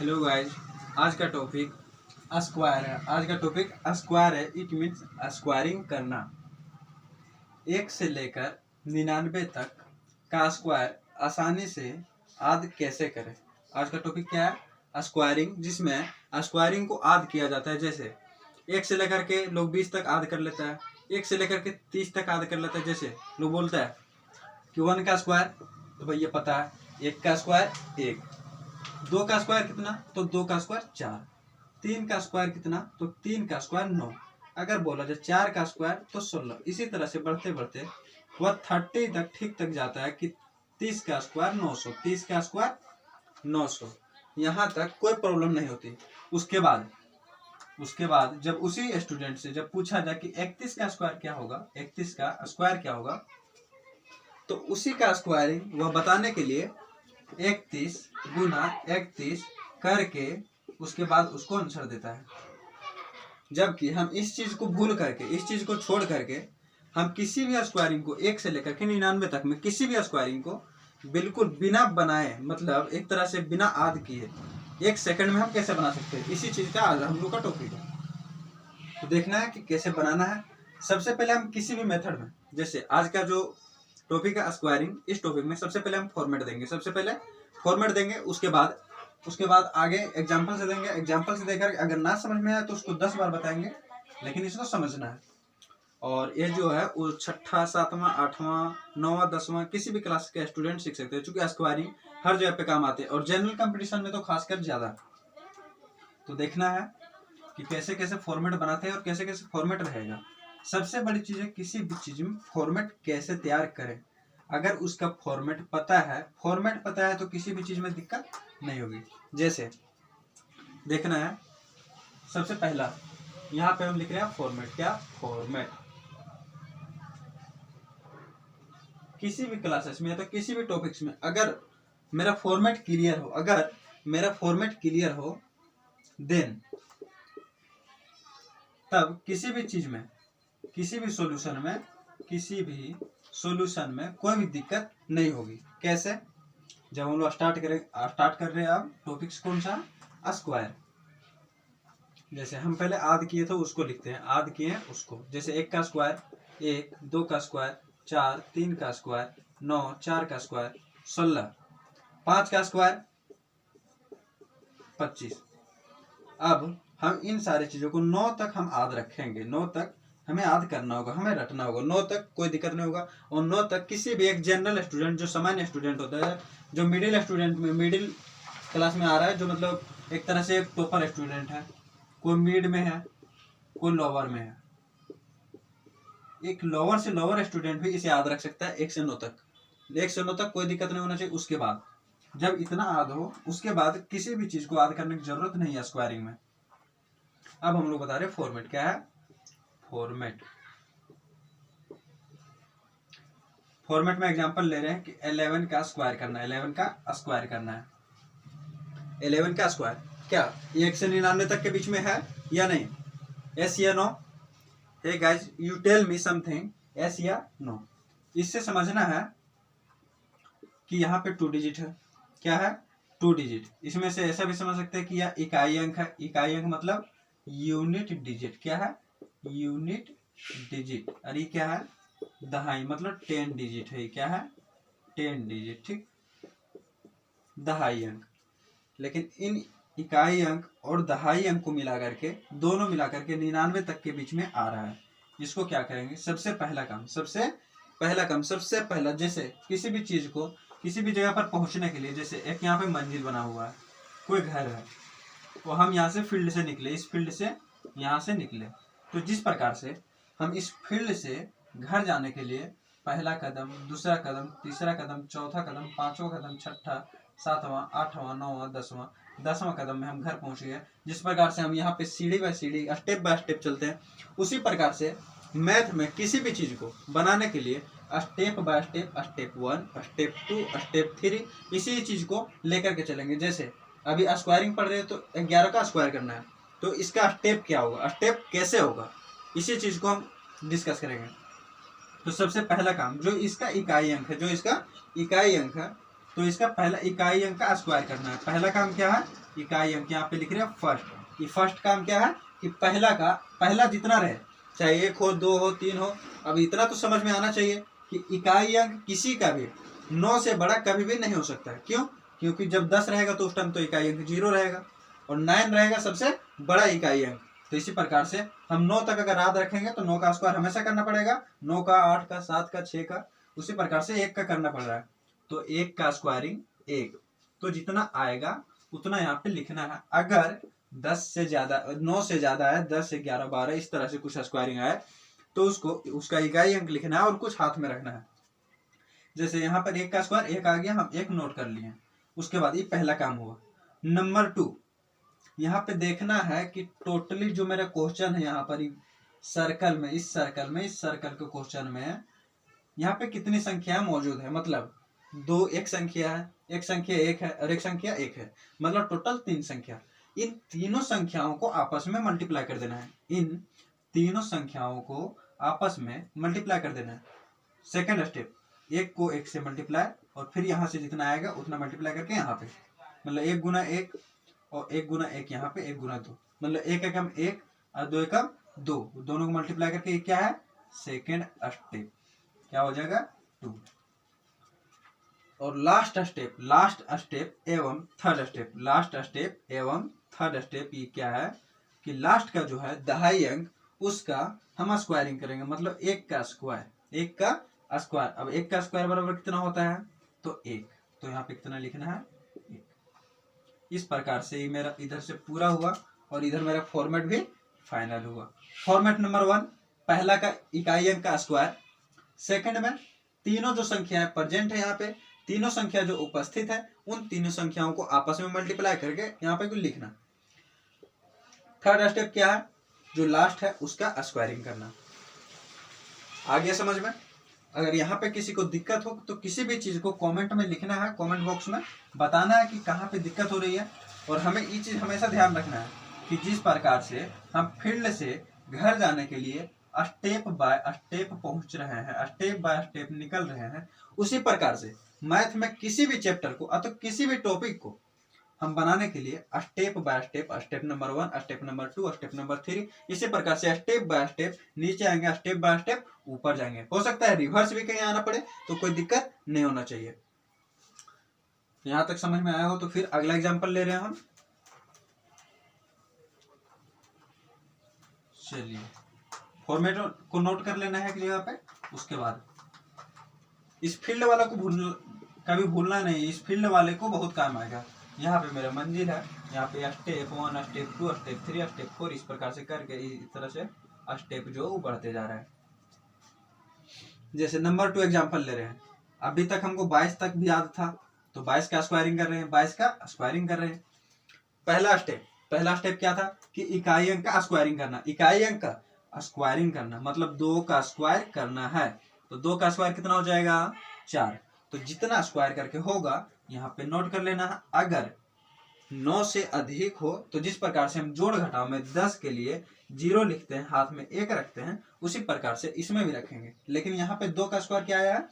Hello guys, आज का topic square है। आज का टॉपिक स्क्वायर है। इट मीन्स स्क्वायरिंग करना। 1 से लेकर 99 तक का स्क्वायर आसानी से आद कैसे करें। आज का टॉपिक क्या है? स्क्वायरिंग, जिसमें स्क्वायरिंग को आद किया जाता है। जैसे 1 से लेकर के लोग 20 तक आद कर लेता है, 1 से लेकर के 30 तक आद कर लेता है। जैसे लोग बोलता है कि 1 का स्क्वायर, तो भाई ये पता है 1 का स्क्वायर 1, 2 का स्क्वायर कितना, तो 2 का स्क्वायर 4, 3 का स्क्वायर कितना, तो 3 का स्क्वायर 9, अगर बोला जाए 4 का स्क्वायर तो 16। इसी तरह से बढ़ते बढ़ते वह 30 तक ठीक तक जाता है कि 30 का स्क्वायर 900, 30 का स्क्वायर 900। यहाँ तक कोई प्रॉब्लम नहीं होती। उसके बाद जब उसी स्टूडेंट से जब पूछा जाए कि 31 का स्क्वायर क्या होगा, 31 का स्क्वायर क्या होगा, तो उसी का स्क्वायरिंग वह बताने के लिए 31 गुना 31 करके उसके बाद उसको आंसर देता है। जबकि हम इस चीज को भूल करके, इस चीज को छोड़ करके हम किसी भी स्क्वायरिंग को 1 से लेकर के 99 तक में किसी भी स्क्वायरिंग को बिल्कुल बिना बनाए, मतलब एक तरह से बिना आद किए 1 सेकंड में हम कैसे बना सकते हैं, इसी चीज का आज हम लोग का टॉपिक है। तो देखना है कि कैसे बनाना है। सबसे पहले हम किसी भी मेथड में, जैसे आज का जो टॉपिक है स्क्वायरिंग, इस टॉपिक में सबसे पहले हम फॉर्मेट देंगे। सबसे पहले फॉर्मेट देंगे, उसके बाद आगे एग्जांपल से देंगे। एग्जांपल से देकर अगर ना समझ में आए तो उसको 10 बार बताएंगे, लेकिन इसको समझना है। और ये जो है वो 6ठा 7वां 8वां 9वां 10वां किसी भी क्लास के स्टूडेंट सीख सकते हैं, क्योंकि स्क्वायरिंग हर जगह पे काम आते हैं और जनरल कंपटीशन में तो खासकर ज्यादा। तो देखना है कि कैसे कैसे फॉर्मेट बनाते हैं और कैसे कैसे फॉर्मेट रहेगा। सबसे बड़ी चीज है किसी भी चीज में फॉर्मेट कैसे तैयार करें। अगर उसका फॉर्मेट पता है तो किसी भी चीज में दिक्कत नहीं होगी। जैसे देखना है, सबसे पहला यहाँ पे हम लिख रहे हैं फॉर्मेट। क्या फॉर्मेट? किसी भी क्लासेस में या तो किसी भी टॉपिक्स में अगर मेरा फॉर्मेट क्लियर हो, देन तब किसी भी चीज में, किसी भी सॉल्यूशन में कोई भी दिक्कत नहीं होगी। कैसे? जब हम लोग स्टार्ट कर रहे हैं अब टॉपिक्स कौन सा? स्क्वायर। जैसे हम पहले आद किए थे उसको लिखते हैं, आद किए उसको। जैसे 1 का स्क्वायर 1, 2 का स्क्वायर 4, 3 का स्क्वायर 9, 4 का स्क्वायर 16, 5 का स्क्वायर 25। अब हम इन सारी चीजों को 9 तक हम आद रखेंगे। 9 तक हमें याद करना होगा, हमें रटना होगा। 9 तक कोई दिक्कत नहीं होगा। और 9 तक किसी भी एक जनरल स्टूडेंट, जो सामान्य स्टूडेंट होता है, जो मिडिल क्लास में आ रहा है, जो मतलब एक तरह से एक टॉपर स्टूडेंट है, कोई मिड में है, कोई लोअर में है, एक लोअर से लोअर स्टूडेंट भी इसे याद रख सकता है 1 से 9 तक। 1 से 9 तक कोई दिक्कत नहीं होना चाहिए। उसके बाद जब इतना याद हो, उसके बाद किसी भी चीज को याद करने की जरूरत नहीं है स्क्वायरिंग में। अब हम लोग बता रहे फॉर्मेट। क्या है फॉर्मेट में एग्जांपल ले रहे हैं कि 11 का स्क्वायर करना है। 11 का स्क्वायर करना है। 11 का स्क्वायर क्या 1 से 99 तक के बीच में है या नहीं? यस या no? Hey guys, you tell me something, yes या नो। इससे समझना है कि यहाँ पे 2 डिजिट है। क्या है? 2 डिजिट। इसमें से ऐसा भी समझ सकते हैं कि यह इकाई अंक है। इकाई अंक मतलब यूनिट डिजिट। क्या है? Unit digit. और ये क्या है? दहाई, मतलब 10 डिजिट है। क्या है? 10 डिजिट। ठीक, दहाई अंक। लेकिन इन इकाई अंक और दहाई अंक को मिला करके, दोनों मिला करके 99 तक के बीच में आ रहा है। इसको क्या करेंगे? सबसे पहला जैसे किसी भी चीज को किसी भी जगह पर पहुंचने के लिए, जैसे एक यहाँ पे मंजिल बना हुआ है, कोई घर है, तो हम यहाँ से फील्ड से निकले, इस फील्ड से यहाँ से निकले। तो जिस प्रकार से हम इस फील्ड से घर जाने के लिए पहला कदम, दूसरा कदम, तीसरा कदम, चौथा कदम, 5वां कदम, 6ठा 7वां 8वां 9वां 10वां कदम में हम घर पहुंच गए। जिस प्रकार से हम यहाँ पे सीढ़ी बाय सीढ़ी, स्टेप बाय स्टेप चलते हैं, उसी प्रकार से मैथ में किसी भी चीज को बनाने के लिए step by step, step 1, step 2, step 3, इसी चीज को लेकर के चलेंगे। जैसे अभी स्क्वायरिंग पढ़ रहे हैं तो 11 का स्क्वायर करना है, तो इसका स्टेप क्या होगा, स्टेप कैसे होगा, इसी चीज को हम डिस्कस करेंगे। तो सबसे पहला काम, जो इसका इकाई अंक है, तो इसका पहला इकाई अंक का स्क्वायर करना है। पहला काम क्या है? इकाई अंक यहाँ पे लिख रहे हैं फर्स्ट। ये फर्स्ट काम क्या है कि पहला जितना रहे, चाहे 1 हो 2 हो 3 हो, अब इतना तो समझ में आना चाहिए कि इकाई अंक किसी का भी 9 से बड़ा कभी भी नहीं हो सकता है। क्यों? क्योंकि जब 10 रहेगा तो उस टाइम तो इकाई अंक 0 रहेगा और 9 रहेगा सबसे बड़ा इकाई अंक। तो इसी प्रकार से हम 9 तक अगर याद रखेंगे तो 9 का स्क्वायर हमेशा करना पड़ेगा, 9 का 8 का 7 का 6 का, उसी प्रकार से 1 का करना पड़ रहा है। तो 1 का स्क्वायरिंग 1, तो जितना आएगा उतना यहाँ पे लिखना है। अगर 10 से ज्यादा 9 से ज्यादा है, 10 से 11 12 इस तरह से कुछ स्क्वायरिंग आए तो उसका इकाई अंक लिखना है और कुछ हाथ में रखना है। जैसे यहाँ पर 1 का स्क्वायर 1 आ गया, हम 1 नोट कर लिए। उसके बाद ये पहला काम हुआ। नंबर 2, यहाँ पे देखना है कि टोटली जो मेरा क्वेश्चन है यहाँ पर सर्कल में, इस सर्कल के क्वेश्चन में यहाँ पे कितनी संख्या मौजूद है। मतलब एक संख्या है, एक संख्या 1 है और एक संख्या 1 है, मतलब टोटल 3 संख्या। इन तीनों संख्याओं को आपस में मल्टीप्लाई कर देना है। इन तीनों संख्याओं को आपस में मल्टीप्लाई कर देना है। सेकंड स्टेप, 1 को 1 से मल्टीप्लाई और फिर यहाँ से जितना आएगा उतना मल्टीप्लाई करके यहाँ पे, मतलब 1 गुना 1 और 1 गुना 1 यहाँ पे 1 गुना 2, मतलब 1 एकम 1 और 2 एकम 2, दोनों को मल्टीप्लाई करके क्या है सेकेंड स्टेप, क्या हो जाएगा 2। और लास्ट स्टेप एवं थर्ड स्टेप ये क्या है कि लास्ट का जो है दहाई अंक उसका हम स्क्वायरिंग करेंगे, मतलब 1 का स्क्वायर। अब 1 का स्क्वायर बराबर कितना होता है तो 1, तो यहाँ पे कितना लिखना है 1। इस प्रकार से ये मेरा इधर से पूरा हुआ और इधर मेरा फॉर्मेट भी फाइनल हुआ। फॉर्मेट नंबर 1, पहला का इकाई अंक का स्क्वायर। सेकंड में तीनों जो संख्याएं प्रेजेंट है यहाँ पे, तीनों संख्या जो उपस्थित है उन तीनों संख्याओं को आपस में मल्टीप्लाई करके यहाँ पे कुछ लिखना। थर्ड स्टेप क्या है, जो लास्ट है उसका स्क्वायरिंग करना। आ गया समझ में? अगर यहाँ पे किसी को दिक्कत हो तो किसी भी चीज को कमेंट में लिखना है, कमेंट बॉक्स में बताना है कि कहाँ पे दिक्कत हो रही है। और हमें ये चीज हमेशा ध्यान रखना है कि जिस प्रकार से हम फील्ड से घर जाने के लिए स्टेप बाय स्टेप पहुंच रहे हैं, स्टेप बाय स्टेप निकल रहे हैं, उसी प्रकार से मैथ में किसी भी चैप्टर को अथवा किसी भी टॉपिक को हम बनाने के लिए step by step number 1, step number 2, step number 3, इसी प्रकार से स्टेप बाय स्टेप नीचे आएंगे, स्टेप बाय स्टेप ऊपर जाएंगे। हो सकता है रिवर्स भी कहीं आना पड़े तो कोई दिक्कत नहीं होना चाहिए। यहां तक समझ में आया हो तो फिर अगला एग्जांपल ले रहे हैं हम। चलिए फॉर्मेट को नोट कर लेना है जगह पे। उसके बाद इस फील्ड वाला को कभी भूलना नहीं, इस फील्ड वाले को बहुत काम आएगा। यहाँ पे मेरा मंजिल है, यहाँ पे स्टेप 1, स्टेप 2, स्टेप 3, स्टेप 4 इस प्रकार से करके इस तरह से स्टेप जो बढ़ते जा रहा है। जैसे नंबर 2 एग्जांपल ले रहे हैं। अभी तक हमको 22 तक भी याद था तो 22 का स्क्वायरिंग कर रहे हैं, 22 का स्क्वायरिंग कर रहे हैं। पहला स्टेप क्या था कि इकाई अंक का स्क्वायरिंग करना। इकाई अंक का स्क्वायरिंग करना मतलब 2 का स्क्वायर करना है। तो 2 का स्क्वायर कितना हो जाएगा 4। तो जितना स्क्वायर करके होगा यहाँ पे नोट कर लेना है। अगर 9 से अधिक हो तो जिस प्रकार से हम जोड़ घटाव में 10 के लिए 0 लिखते हैं, हाथ में 1 रखते हैं, उसी प्रकार से इसमें भी रखेंगे। लेकिन यहाँ पे 2 का स्क्वायर क्या आया है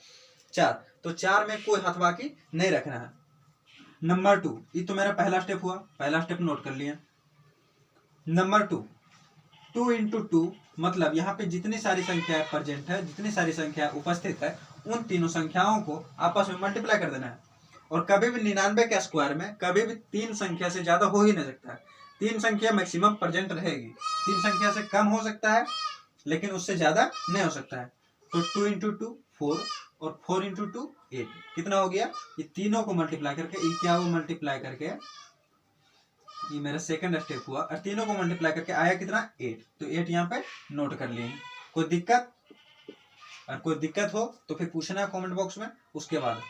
4, तो 4 में कोई हाथ बाकी नहीं रखना है। नंबर 2, ये तो मेरा पहला स्टेप हुआ, पहला स्टेप नोट कर लिया। नंबर 2 इंटू 2 मतलब यहाँ पे जितनी सारी संख्या प्रेजेंट है, जितनी सारी संख्या उपस्थित है, उन तीनों संख्याओं को आपस में मल्टीप्लाई कर देना है। और कभी भी 99 के स्क्वायर में कभी भी 3 संख्या से ज्यादा हो ही नहीं सकता है। 3 संख्या मैक्सिमम प्रेजेंट रहेगी, 3 संख्या से कम हो सकता है लेकिन उससे ज्यादा नहीं हो सकता है। तो 2 इंटू 2 4 और 4 इंटू 2 8, कितना हो गया? ये तीनों को मल्टीप्लाई करके, ये क्या वो मल्टीप्लाई करके, ये मेरा सेकंड स्टेप हुआ और तीनों को मल्टीप्लाई करके आया कितना 8। तो 8 यहाँ पे नोट कर लिए। कोई दिक्कत? और कोई दिक्कत हो तो फिर पूछना कमेंट बॉक्स में। उसके बाद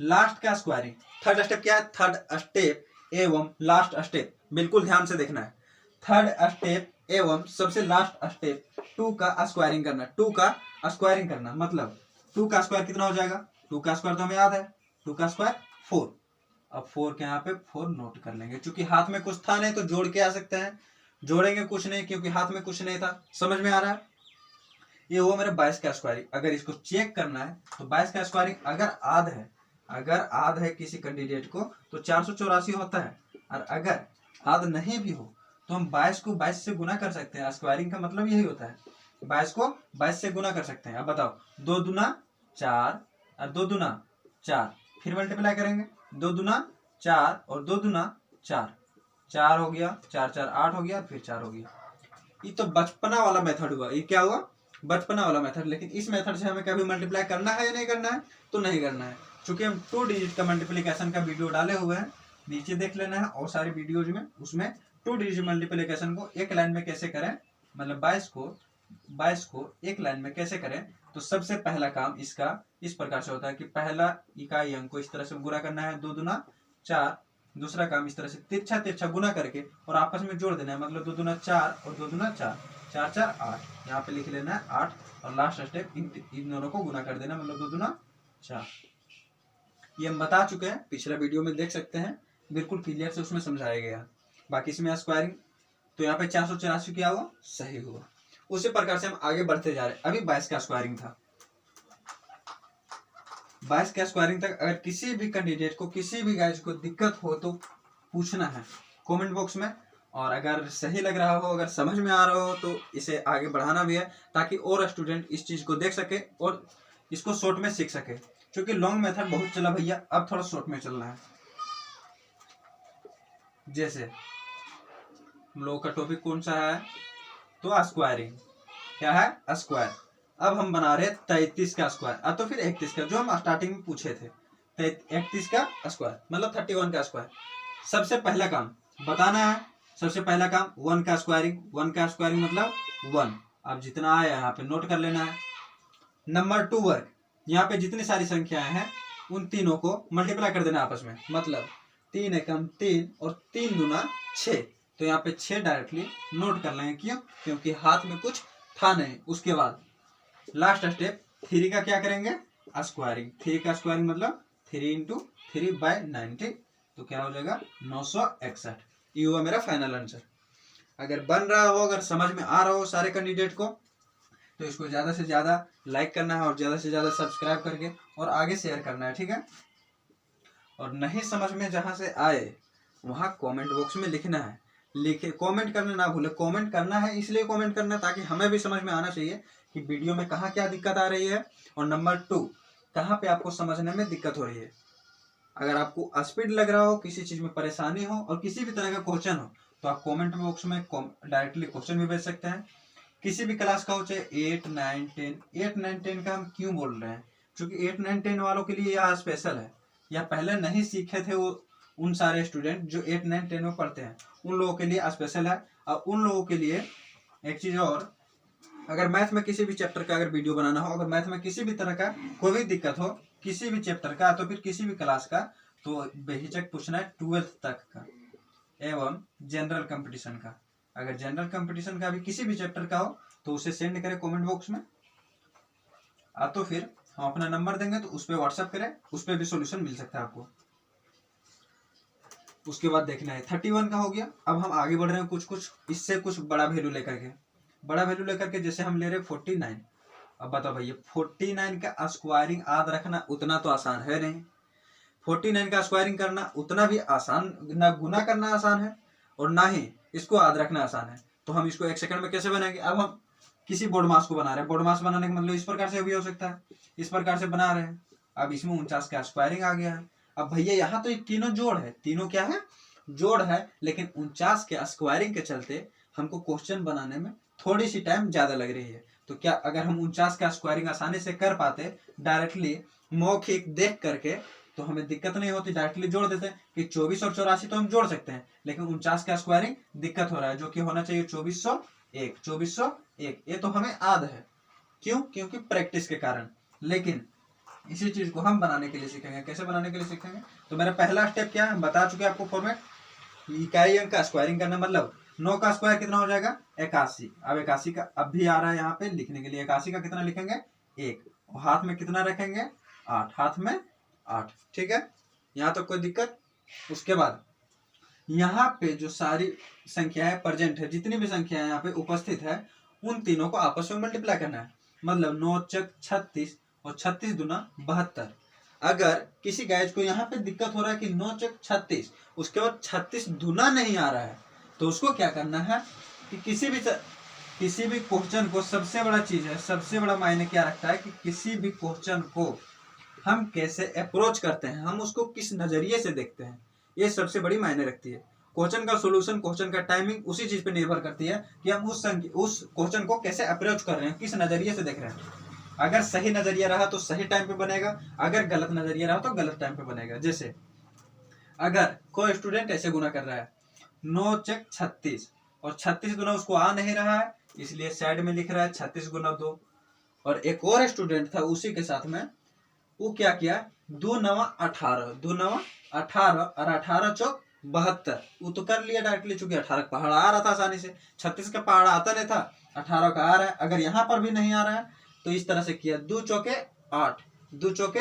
लास्ट का स्क्वायरिंग। थर्ड स्टेप क्या है? थर्ड स्टेप एवं लास्ट स्टेप, बिल्कुल ध्यान से देखना है। थर्ड स्टेप एवं सबसे लास्ट स्टेप 2 का स्क्वायरिंग करना। 2 का स्क्वायरिंग करना मतलब 2 का स्क्वायर कितना हो जाएगा? 2 का स्क्वायर तो हमें याद है, 2 का स्क्वायर 4। अब 4 के यहाँ पे 4 नोट कर लेंगे, क्योंकि हाथ में कुछ था नहीं तो जोड़ के आ सकते हैं, जोड़ेंगे कुछ नहीं क्योंकि हाथ में कुछ नहीं था। समझ में आ रहा है? ये वो मेरा 22 का स्क्वायरिंग। अगर इसको चेक करना है तो 22 का स्क्वायरिंग अगर आध है किसी कैंडिडेट को तो 484 होता है। और अगर आध नहीं भी हो तो हम 22 को 22 से गुना कर सकते हैं। स्क्वायरिंग का मतलब यही होता है, 22 को 22 से गुना कर सकते हैं। अब बताओ, 2 दूना 4 और 2 दूना 4, फिर मल्टीप्लाई करेंगे, 2 दूना 4 और 2 दूना 4, 4 हो गया, 4 4 8 हो गया, फिर 4 हो गया। ये तो बचपना वाला मेथड हुआ। ये क्या हुआ? बचपना वाला मेथड। लेकिन इस मेथड से हमें कभी मल्टीप्लाई करना है या नहीं करना है? तो नहीं करना है, क्योंकि हम 2 डिजिट का मल्टीप्लिकेशन का वीडियो डाले हुए हैं, नीचे देख लेना है और सारी वीडियोज में। उसमें 2 डिजिट मल्टीप्लिकेशन को एक लाइन में कैसे करें, मतलब 22 को एक लाइन में कैसे करें। तो सबसे पहला काम इसका इस प्रकार से होता है कि पहला इकाई अंक को इस तरह से गुणा करना है, 2 दूना 4। दूसरा काम इस तरह से तिरछा तिरछा गुना करके और आपस में जोड़ देना है, मतलब 2 दूना 4 और 2 दूना 4, 4 4 8, यहाँ पे लिख लेना है 8 और लास्ट स्टेप इन दोनों को गुना कर देना, मतलब 2 दूना 4। ये हम बता चुके हैं, पिछला वीडियो में देख सकते हैं, बिल्कुल क्लियर से उसमें समझाया गया। बाकी इसमें स्क्वायरिंग, तो यहाँ पे 484 क्या हुआ? सही हुआ। उसी प्रकार से हम आगे बढ़ते जा रहे हैं। अभी 22 का स्क्वायरिंग था, 22 का स्क्वायरिंग तक अगर किसी भी कैंडिडेट को, किसी भी गाइज को दिक्कत हो तो पूछना है कमेंट बॉक्स में। और अगर सही लग रहा हो, अगर समझ में आ रहा हो तो इसे आगे बढ़ाना भी है, ताकि और स्टूडेंट इस चीज को देख सके और इसको शॉर्ट में सीख सके। क्योंकि लॉन्ग मेथड बहुत चला भैया, अब थोड़ा शॉर्ट में चलना है। जैसे हम लोगों का टॉपिक कौन सा है? तो स्क्वायरिंग। क्या है? स्क्वायर। अब हम बना रहे 33 का स्क्वायर, अब तो फिर 31 का, जो हम स्टार्टिंग में पूछे थे। 31 का स्क्वायर मतलब 31 का स्क्वायर। सबसे पहला काम बताना है, सबसे पहला काम 1 का स्क्वायरिंग। 1 का स्क्वायरिंग मतलब 1। अब जितना आया यहाँ पे नोट कर लेना है। नंबर 2 वर्क, यहाँ पे जितनी सारी संख्याएं हैं उन तीनों को मल्टीप्लाई कर देना आपस में, मतलब 3 एकम 3 और 3 दूना 6। तो यहाँ पे 6 डायरेक्टली नोट कर लेंगे। क्यों? क्योंकि हाथ में कुछ था नहीं। उसके बाद लास्ट स्टेप 3 का क्या करेंगे? स्क्वायरिंग। 3 का स्क्वायरिंग मतलब 3 × 3/90। तो क्या हो जाएगा? 961। ये हुआ मेरा फाइनल आंसर। अगर बन रहा हो, अगर समझ में आ रहा हो सारे कैंडिडेट को, तो इसको ज्यादा से ज्यादा लाइक करना है और ज्यादा से ज्यादा सब्सक्राइब करके और आगे शेयर करना है, ठीक है। और नहीं समझ में जहां से आए वहां कमेंट बॉक्स में लिखना है। लिखे कमेंट करना ना भूले। कमेंट करना है इसलिए कमेंट करना ताकि हमें भी समझ में आना चाहिए कि वीडियो में कहाँ क्या दिक्कत आ रही है, और नंबर 2 कहाँ पे आपको समझने में दिक्कत हो रही है। अगर आपको स्पीड लग रहा हो, किसी चीज में परेशानी हो और किसी भी तरह का क्वेश्चन हो, तो आप कमेंट बॉक्स में डायरेक्टली क्वेश्चन भी भेज सकते हैं। किसी भी क्लास का हो, चाहे 8 9 10। 8 9 10 का हम क्यों बोल रहे हैं? क्योंकि 8 9 10 वालों के लिए यह स्पेशल है। या पहले नहीं सीखे थे वो, उन सारे स्टूडेंट जो 8 9 10 में पढ़ते हैं, उन लोगों के लिए स्पेशल है। और उन लोगों के लिए एक चीज और, अगर मैथ में किसी भी चैप्टर का अगर वीडियो बनाना हो, अगर मैथ में किसी भी तरह का कोई भी दिक्कत हो, किसी भी चैप्टर का, तो फिर किसी भी क्लास का, तो बेहिचक पूछना है 12th तक का एवं जनरल कंपटीशन का। अगर जनरल कंपटीशन का भी किसी भी चैप्टर का हो तो उसे सेंड करें कमेंट बॉक्स में। तो फिर हम अपना नंबर देंगे, तो उस पर व्हाट्सएप करें, उस पर भी सोल्यूशन मिल सकता है आपको। उसके बाद देखना है 31 का हो गया। अब हम आगे बढ़ रहे हैं कुछ इससे कुछ बड़ा वैल्यू लेकर के। बड़ा वैल्यू लेकर के जैसे हम ले रहे हैं 49। अब बताओ भैया 49 का स्क्वायरिंग याद रखना उतना तो आसान है नहीं। 49 का स्क्वायरिंग करना उतना भी आसान, ना गुना करना आसान है और ना ही इसको याद रखना आसान है। तो हम इसको 1 सेकंड में कैसे बनाएंगे? अब हम किसी बोर्ड मास को बना रहे हैं। बोर्ड मास बनाने का मतलब इस प्रकार से भी हो सकता है, इस प्रकार से बना रहे हैं। अब इसमें 49 का स्क्वायरिंग आ गया है। अब भैया यहाँ तो तीनों जोड़ है, तीनों क्या है? जोड़ है। लेकिन 49 के स्क्वायरिंग के चलते हमको क्वेश्चन बनाने में थोड़ी सी टाइम ज्यादा लग रही है। तो क्या अगर हम 49 का स्क्वायरिंग आसानी से कर पाते डायरेक्टली मौखिक देख करके, तो हमें दिक्कत नहीं होती, डायरेक्टली जोड़ देते कि 24 और 84 तो हम जोड़ सकते हैं। लेकिन 49 का स्क्वायरिंग दिक्कत हो रहा है, जो कि होना चाहिए 2401। 2401 ये तो हमें याद है। क्यों? क्योंकि प्रैक्टिस के कारण। लेकिन इसी चीज को हम बनाने के लिए सीखेंगे। कैसे बनाने के लिए सीखेंगे? तो मेरा पहला स्टेप क्या है बता चुके आपको फॉर्मेट। इकाई अंक का स्क्वायरिंग करना, मतलब 9 का स्क्वायर कितना हो जाएगा? 81। अब 81 का अब भी आ रहा है यहाँ पे लिखने के लिए। 81 का कितना लिखेंगे? 1। और हाथ में कितना रखेंगे? 8। हाथ में 8। ठीक है, यहाँ तक कोई दिक्कत? उसके बाद यहाँ पे जो सारी संख्याएं प्रेजेंट है, जितनी भी संख्याएं यहाँ पे उपस्थित है, उन तीनों को आपस में मल्टीप्लाई करना है। मतलब 9 × 36 और 36 × 72। अगर किसी गाइज को यहाँ पे दिक्कत हो रहा है कि 9 चौक 36, उसके बाद 36 दूना नहीं आ रहा है, तो उसको क्या करना है कि किसी भी क्वेश्चन को, सबसे बड़ा चीज है, सबसे बड़ा मायने क्या रखता है कि किसी भी क्वेश्चन को हम कैसे अप्रोच करते हैं, हम उसको किस नजरिए से देखते हैं, ये सबसे बड़ी मायने रखती है। क्वेश्चन का सोल्यूशन, क्वेश्चन का टाइमिंग उसी चीज पे निर्भर करती है कि हम उस क्वेश्चन को कैसे अप्रोच कर रहे हैं, किस नजरिए से देख रहे हैं। अगर सही नजरिया रहा तो सही टाइम पे बनेगा, अगर गलत नजरिया रहा तो गलत टाइम पे बनेगा। जैसे अगर कोई स्टूडेंट ऐसे गुना कर रहा है 9 चेक 36 और 36 गुना उसको आ नहीं रहा है, इसलिए साइड में लिख रहा है 36 गुना 2। और एक और स्टूडेंट था उसी के साथ में, वो क्या किया, 2 9 18, 2 9 18 और 18 चौक 72, वो तो कर लिया डायरेक्टली, चूंकि 18 का पहाड़ा आ रहा था आसानी से, 36 का पहाड़ा आता नहीं था, 18 का आ रहा है। अगर यहाँ पर भी नहीं आ रहा है तो इस तरह से किया, 2 चौके 8, 2 चौके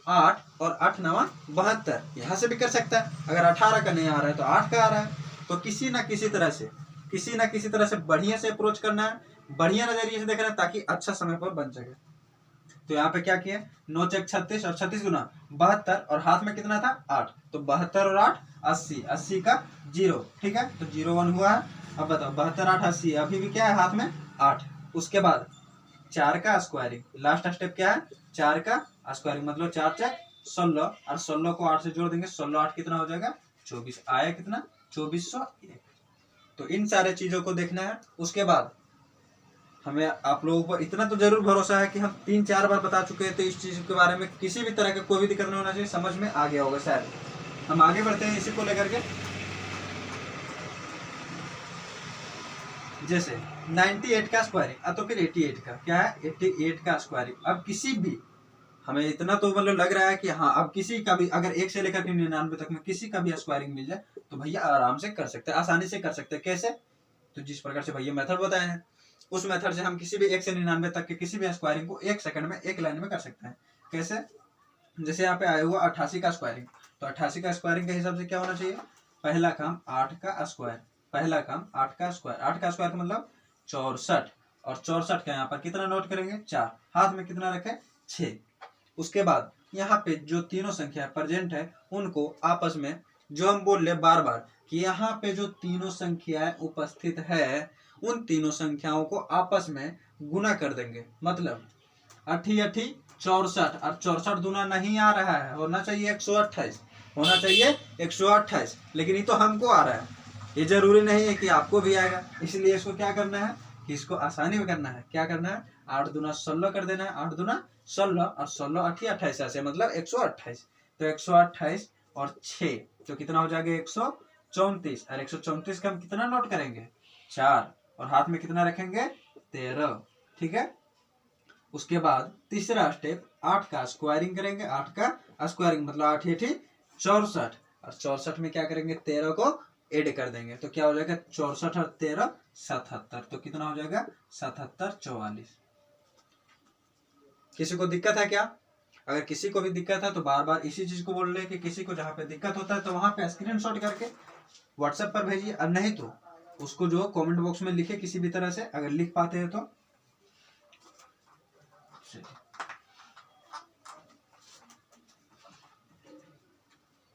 8 और 8 9 72, यहाँ से भी कर सकता है। अगर 18 का नहीं आ रहा है तो 8 का आ रहा है। तो किसी ना किसी तरह से बढ़िया से अप्रोच करना है, बढ़िया नजरिए से देखना है, ताकि अच्छा समय पर बन सके। तो यहाँ पे क्या किया, 9 चेक 36 और 36 गुना 72, और हाथ में कितना था 8, तो 72 और 8 80, 80 का 0, ठीक है, तो 0 1 हुआ है। अब बताओ 72 8 80, अभी भी क्या है हाथ में 8। उसके बाद 4 का स्क्वायरिंग, लास्ट स्टेप क्या है, 4 का स्क्वायरिंग, मतलब 4 चेक 16, और 16 को 8 से जोड़ देंगे, 16 8 कितना हो जाएगा 24, आया कितना 2401। तो इन सारे चीजों को देखना है। उसके बाद हमें आप लोगों पर इतना तो जरूर भरोसा है कि हम 3-4 बार बता चुके हैं, तो इस चीज के बारे में किसी भी तरह का कोई भी दिक्कत नहीं होना चाहिए, समझ में आ गया होगा शायद। हम आगे बढ़ते हैं इसी को लेकर के। जैसे 98 का स्क्वायरिंग, तो फिर 88 का क्या है, 88 का स्क्वायरिंग। अब किसी भी, हमें इतना तो मतलब लग रहा है कि हाँ, अब किसी का भी अगर 1 से लेकर के 99 तक में किसी का भी स्क्वायरिंग मिल जाए तो भैया आराम से कर सकते हैं, आसानी से कर सकते हैं। कैसे, तो जिस प्रकार से भैया मेथड बताए हैं, उस मेथड से हम किसी भी 1 से 99 तक के किसी भी स्क्वायरिंग को 1 सेकंड में 1 लाइन में कर सकते हैं। कैसे, जैसे यहाँ पे आया हुआ 88 का स्क्वायरिंग, तो 88 का स्क्वायरिंग के हिसाब से क्या होना चाहिए, पहला काम 8 का स्क्वायर, पहला काम 8 का स्क्वायर, 8 का स्क्वायर का मतलब 64, और 64 का यहाँ पर कितना नोट करेंगे 4, हाथ में कितना रखे 6। उसके बाद यहाँ पे जो तीनों संख्या प्रेजेंट है उनको आपस में, जो हम बोल रहे बार बार कि यहाँ पे जो तीनों संख्याएं उपस्थित है, उन तीनों संख्याओं को आपस में गुना कर देंगे। मतलब 88 64, और 64 दूना नहीं आ रहा है, होना चाहिए 128, होना चाहिए 128, लेकिन ये तो हमको आ रहा है, ये जरूरी नहीं है कि आपको भी आएगा। इसलिए इसको क्या करना है कि इसको आसानी में करना है। क्या करना है, 8 दूना 16 कर देना है, 8 दूना 16 और 16 8 28 ऐसे, मतलब 128। तो 128 और 6 तो कितना हो जाएगा 134, और 134 का हम कितना नोट करेंगे 4, और हाथ में कितना रखेंगे 13, ठीक है। उसके बाद तीसरा स्टेप 8 का स्क्वायरिंग करेंगे, 8 का स्क्वायरिंग मतलब 8 8 64, और 64 में क्या करेंगे 13 को ऐड कर देंगे, तो क्या हो जाएगा 64 और 13 77, तो कितना हो जाएगा 77 44। किसी को दिक्कत है क्या, अगर किसी को भी दिक्कत है तो बार बार इसी चीज को बोल रहे कि किसी को जहाँ पे दिक्कत होता है तो वहां पे स्क्रीनशॉट करके व्हाट्सएप पर भेजिए, और नहीं तो उसको जो कमेंट बॉक्स में लिखे किसी भी तरह से, अगर लिख पाते हैं तो।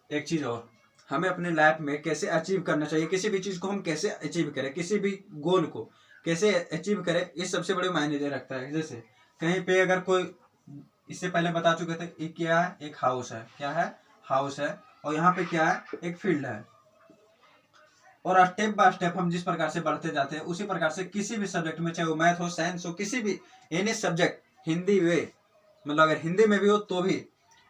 एक चीज और, हमें अपने लाइफ में कैसे अचीव करना चाहिए, किसी भी चीज को हम कैसे अचीव करें, किसी भी गोल को कैसे अचीव करें, ये सबसे बड़े मायने दे रखता है। जैसे कहीं पे अगर कोई, इससे पहले बता चुके थे, एक क्या है, एक हाउस है, क्या है हाउस है, और यहाँ पे क्या है एक फील्ड है, और स्टेप बाय स्टेप हम जिस प्रकार से बढ़ते जाते हैं उसी प्रकार से किसी भी सब्जेक्ट में, चाहे वो मैथ हो साइंस हो, किसी भी एनी सब्जेक्ट, हिंदी वे मतलब अगर हिंदी में भी हो तो भी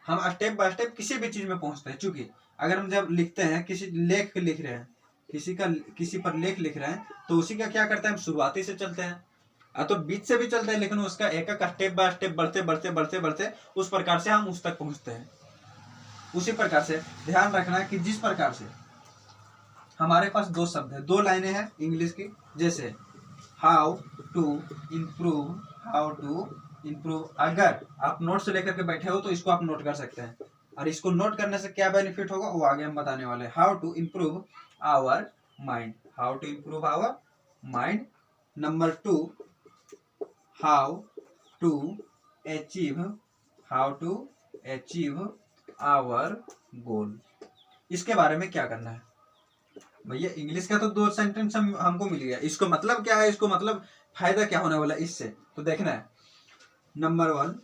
हम स्टेप बाय स्टेप किसी भी चीज में पहुंचते हैं। चूंकि अगर हम जब लिखते हैं, किसी लेख लिख रहे हैं, किसी पर लेख लिख रहे हैं, तो उसी का क्या करते हैं हम शुरुआती से चलते हैं, तो बीच से भी चलते हैं, लेकिन उसका एक एक स्टेप बाय स्टेप बढ़ते बढ़ते बढ़ते बढ़ते उस प्रकार से हम उस तक पहुंचते हैं। उसी प्रकार से ध्यान रखना है कि जिस प्रकार से हमारे पास 2 शब्द है, 2 लाइनें हैं इंग्लिश की, जैसे हाउ टू इम्प्रूव, अगर आप नोट से लेकर के बैठे हो तो इसको आप नोट कर सकते हैं, और इसको नोट करने से क्या बेनिफिट होगा वो आगे हम बताने वाले हैं। How to improve our mind, how to improve our mind. Number 2, how to achieve our goal. इसके बारे में क्या करना है भैया? इंग्लिश का तो 2 सेंटेंस हमको मिल गया, इसको मतलब क्या है, इसको मतलब फायदा क्या होने वाला इससे, तो देखना है। Number 1,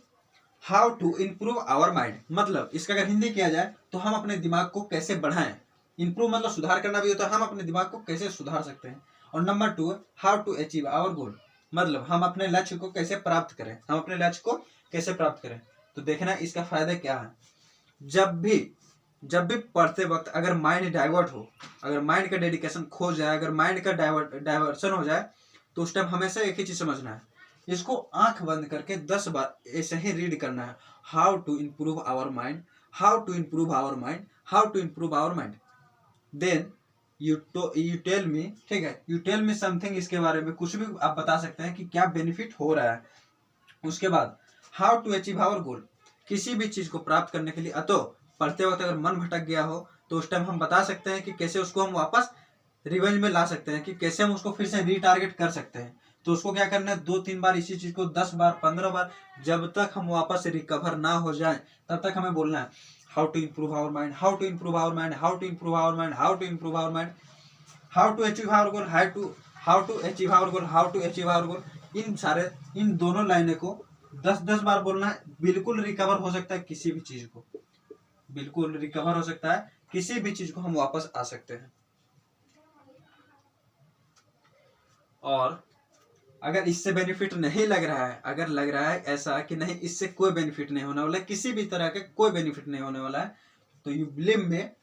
how to improve our mind, मतलब इसका अगर हिंदी किया जाए तो हम अपने दिमाग को कैसे बढ़ाएं। इम्प्रूव मतलब सुधार करना भी होता है, हम अपने दिमाग को कैसे सुधार सकते हैं। और number 2, how to achieve our goal, मतलब हम अपने लक्ष्य को कैसे प्राप्त करें, हम अपने लक्ष्य को कैसे प्राप्त करें। तो देखना इसका फायदा क्या है। जब भी पढ़ते वक्त अगर माइंड डाइवर्ट हो, अगर माइंड का डेडिकेशन खो जाए, अगर माइंड का डाइवर्सन हो जाए, तो उस टाइम हमेशा एक ही चीज समझना है, इसको आंख बंद करके 10 बार ऐसे ही रीड करना है। How to improve our mind, how to improve our mind, how to improve our mind. Then you tell me, ठीक है, यू टेल मी समथिंग, इसके बारे में कुछ भी आप बता सकते हैं कि क्या बेनिफिट हो रहा है। उसके बाद how to achieve our goal, किसी भी चीज को प्राप्त करने के लिए तो पढ़ते वक्त अगर मन भटक गया हो तो उस टाइम हम बता सकते हैं कि कैसे उसको हम वापस रिवेंज में ला सकते हैं, कि कैसे हम उसको फिर से रीटारगेट कर सकते हैं। तो उसको क्या करना है, 2-3 बार इसी चीज को 10 बार 15 बार, जब तक हम वापस रिकवर ना हो जाए तब तक हमें बोलना है how to improve our mind, how to improve our mind, how to improve our mind, how to improve our mind, how to achieve our goal, how to achieve our goal, how to achieve our goal. इन दोनों लाइनों को 10-10 बार बोलना है। बिल्कुल recover हो सकता है किसी भी चीज को, बिल्कुल रिकवर हो सकता है किसी भी चीज को, हम वापस आ सकते हैं। और अगर इससे बेनिफिट नहीं लग रहा है, अगर लग रहा है ऐसा कि नहीं इससे कोई बेनिफिट नहीं होने वाला है, किसी भी तरह का कोई बेनिफिट नहीं होने वाला है, तो यू बिलीव में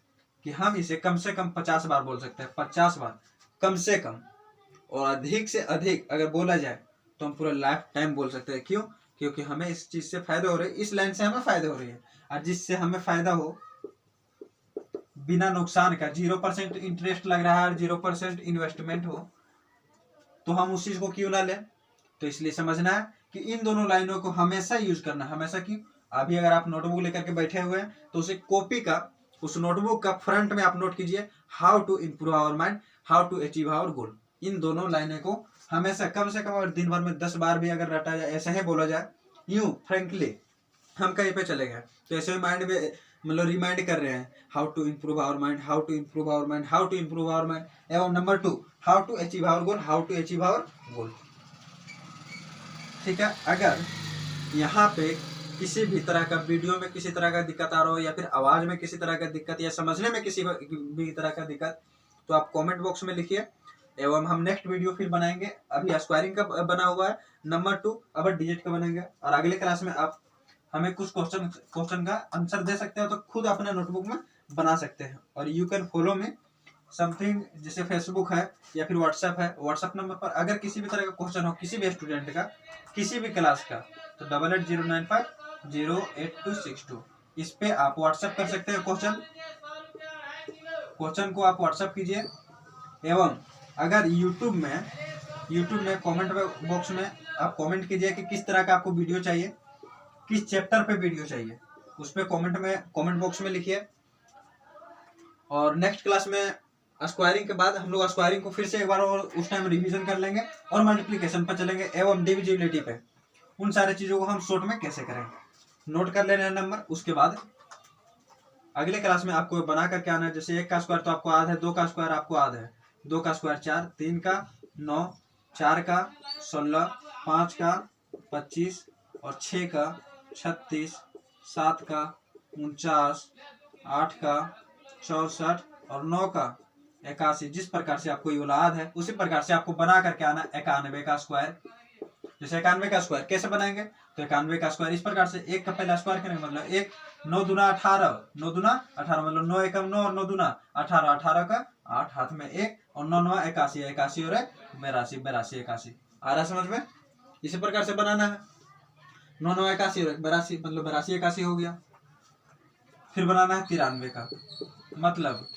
कि हम इसे कम से कम 50 बार बोल सकते हैं, 50 बार कम से कम। और अधिक से अधिक अगर बोला जाए तो हम पूरा लाइफ टाइम बोल सकते हैं। क्यों? क्योंकि हमें इस चीज से फायदा हो रहा है, इस लाइन से हमें फायदा हो रही है। और जिससे हमें फायदा हो बिना नुकसान का, 0% इंटरेस्ट लग रहा है और 0% इन्वेस्टमेंट हो, तो हम उस चीज को क्यों ना लें। तो इसलिए समझना है कि इन दोनों लाइनों को हमेशा यूज करना, हमेशा। क्यों? अभी अगर आप नोटबुक लेकर के बैठे हुए हैं तो उसे कॉपी का, उस नोटबुक का फ्रंट में आप नोट कीजिए how to improve our mind, how to achieve our goal. इन दोनों लाइनों को हमेशा कम से कम अगर दिन भर में 10 बार भी अगर रटा जाए, ऐसा ही बोला जाए, यूं फ्रेंकली हम कहीं पे चले गए तो ऐसे माइंड में मतलब रिमाइंड कर रहे हैं how to improve our mind, how to improve our mind, how to improve our mind. एवं number 2, how to achieve our goal, how to achieve our goal. ठीक है, अगर यहाँ पे किसी भी तरह का वीडियो में किसी तरह का दिक्कत आ रहा हो, या फिर आवाज में किसी तरह का दिक्कत, या समझने में किसी भी तरह का दिक्कत, तो आप कमेंट बॉक्स में लिखिए, एवं हम नेक्स्ट वीडियो फिर बनाएंगे। अभी स्क्वायरिंग का बना हुआ है, नंबर 2 अब डिजिट का बनेंगे। और अगले क्लास में आप हमें कुछ क्वेश्चन का आंसर दे सकते हो, तो खुद अपने नोटबुक में बना सकते हैं। और यू कैन फॉलो में समथिंग, जैसे फेसबुक है या फिर व्हाट्सएप है, व्हाट्सएप नंबर पर अगर किसी भी तरह का क्वेश्चन हो, किसी भी स्टूडेंट का, किसी भी क्लास का, तो 8809508262 इस पे आप व्हाट्सएप कर सकते हैं। क्वेश्चन को आप व्हाट्सएप कीजिए। एवं अगर यूट्यूब में कमेंट बॉक्स में आप कमेंट कीजिए कि किस तरह का आपको वीडियो चाहिए, किस चैप्टर पे वीडियो चाहिए, उस पे कमेंट बॉक्स में लिखिए। और नेक्स्ट क्लास में स्क्वायरिंग के बाद हम लोग स्क्वायरिंग को फिर से एक बार और उस टाइम रिवीजन कर लेंगे, और मल्टीप्लिकेशन पर चलेंगे, एवं डिविजिबिलिटी पे। उन सारी चीजों को हम शॉर्ट में कैसे करें, नोट कर लेना है नंबर। उसके बाद अगले क्लास में आपको बना करके आना है। जैसे 1 का स्क्वायर तो आपको याद है, 2 का स्क्वायर आपको याद है, 2 का स्क्वायर 4, 3 का 9, 4 का 16, 5 का 25 और 6 का 36, 7 का 49, 8 का 64 और 9 का 81। जिस प्रकार से आपको ये याद है उसी प्रकार से आपको बना करके आना 91 का स्क्वायर। जैसे 91 का स्क्वायर कैसे बनाएंगे, तो 91 का स्क्वायर इस प्रकार से, 1 का पहला स्क्वायर करेंगे, मतलब 1 9 दूना 18, 9 दूना 18, मतलब 9 एकम 9 और 9 दूना 18, 18 का 8 हाथ में 1 और 9 9 81, 81 और 82, 82 81। आ रहा समझ में? इसी प्रकार से बनाना है, 9 9 81 और 82, मतलब 82 81 हो गया। फिर बनाना है 93 का। मतलब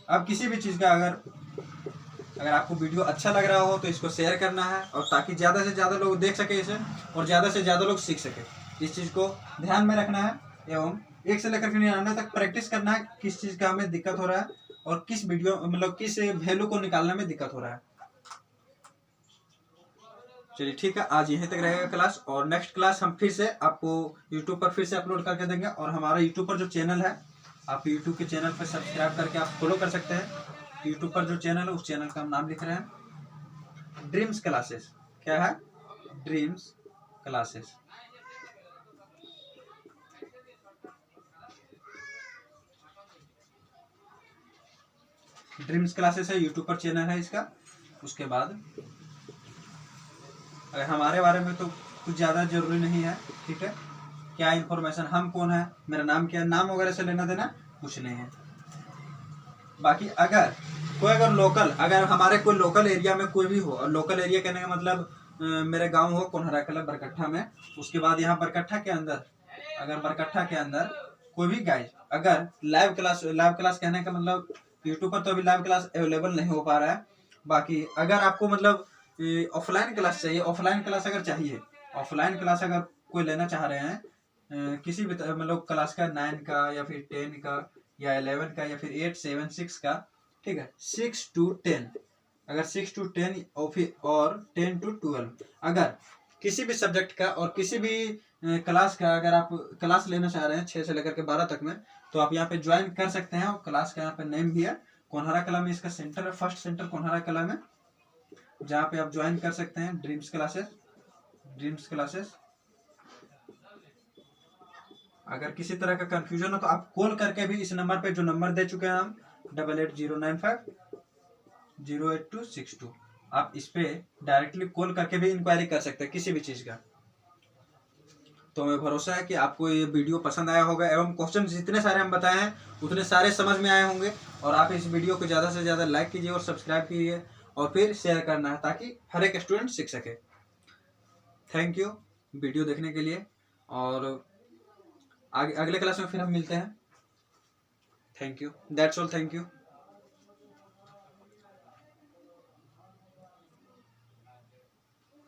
अब किसी भी चीज का अगर आपको वीडियो अच्छा लग रहा हो तो इसको शेयर करना है, और ताकि ज़्यादा से ज़्यादा लोग देख सके इसे, और ज़्यादा से ज़्यादा लोग सीख सके। इस चीज़ को ध्यान में रखना है, एवं 1 से लेकर 99 तक प्रैक्टिस करना है किस चीज़ का हमें दिक्कत हो रहा है, और किस वीडियो मतलब किस वैल्यू को निकालने में दिक्कत हो रहा है। चलिए ठीक है, आज यहीं तक रहेगा क्लास, और नेक्स्ट क्लास हम फिर से आपको यूट्यूब पर फिर से अपलोड करके देंगे। और हमारा यूट्यूब पर जो चैनल है आप यूट्यूब के चैनल पर सब्सक्राइब करके आप फॉलो कर सकते हैं। यूट्यूब पर जो चैनल है उस चैनल का हम नाम लिख रहे हैं ड्रीम्स क्लासेस। क्या है? Dreams classes. ड्रीम्स क्लासेस है, यूट्यूब पर चैनल है इसका। उसके बाद अगर हमारे बारे में तो कुछ ज़्यादा जरूरी नहीं है, ठीक है। क्या इन्फॉर्मेशन, हम कौन है, मेरा नाम क्या है, नाम वगैरह से लेना देना कुछ नहीं है। बाकी अगर कोई अगर हमारे कोई लोकल एरिया में कोई भी हो, और लोकल एरिया कहने का मतलब मेरे गांव हो कोनहरा कला बरकट्ठा में, उसके बाद यहाँ बरकट्ठा के अंदर, अगर बरकट्ठा के अंदर कोई भी गाइड अगर लाइव क्लास कहने का मतलब यूट्यूब पर तो अभी लाइव क्लास अवेलेबल नहीं हो पा रहा है। बाकी अगर आपको मतलब ऑफलाइन क्लास चाहिए, ऑफलाइन क्लास अगर चाहिए, ऑफलाइन क्लास अगर कोई लेना चाह रहे हैं किसी भी मतलब क्लास का 9 का या फिर 10 का या 11 का या फिर 8, 7, 6 का, ठीक है, 6 to 10, अगर 6 to 10 और 10 to 12 अगर किसी भी सब्जेक्ट का और किसी भी क्लास का अगर आप क्लास लेना चाह रहे हैं 6 से लेकर के 12 तक में, तो आप यहाँ पे ज्वाइन कर सकते हैं। और क्लास का यहाँ पे नेम भी है कोनहरा कला में, इसका सेंटर है, फर्स्ट सेंटर कोनहरा कला में, जहाँ पे आप ज्वाइन कर सकते हैं ड्रीम्स क्लासेस। अगर किसी तरह का कंफ्यूजन हो तो आप कॉल करके भी इस नंबर पे, जो नंबर दे चुके हैं हम 8809508262, आप इस पे डायरेक्टली कॉल करके भी इंक्वायरी कर सकते हैं किसी भी चीज का। तो हमें भरोसा है कि आपको ये वीडियो पसंद आया होगा एवं क्वेश्चन जितने सारे हम बताए हैं उतने सारे समझ में आए होंगे। और आप इस वीडियो को ज़्यादा से ज़्यादा लाइक कीजिए और सब्सक्राइब कीजिए और फिर शेयर करना है ताकि हर एक स्टूडेंट सीख सके। थैंक यू वीडियो देखने के लिए, और अगले क्लास में फिर हम मिलते हैं। Thank you, that's all, thank you.